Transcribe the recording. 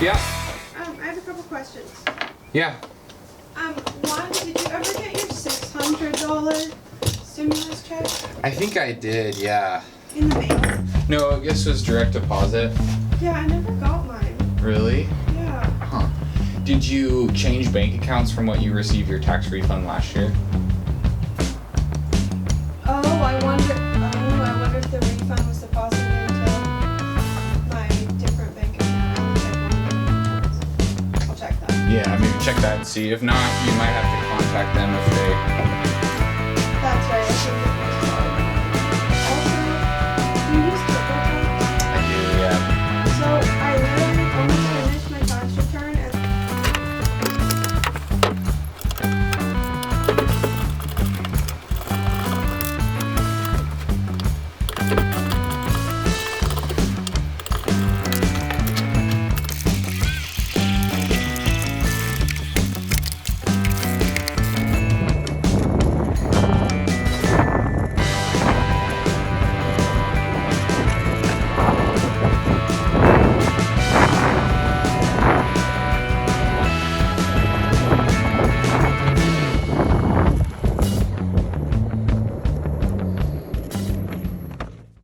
Yeah. I have a couple questions. Yeah. One, did you ever get your $600 stimulus check? I think I did, yeah. In the mail? No, I guess it was direct deposit. Yeah, I never got mine. Really? Yeah. Huh. Did you change bank accounts from what you received your tax refund last year? I wonder if the refund was deposited into my different bank account. I'll check that. Yeah, maybe check that and see. If not, you might have to contact them if they... That's right, I think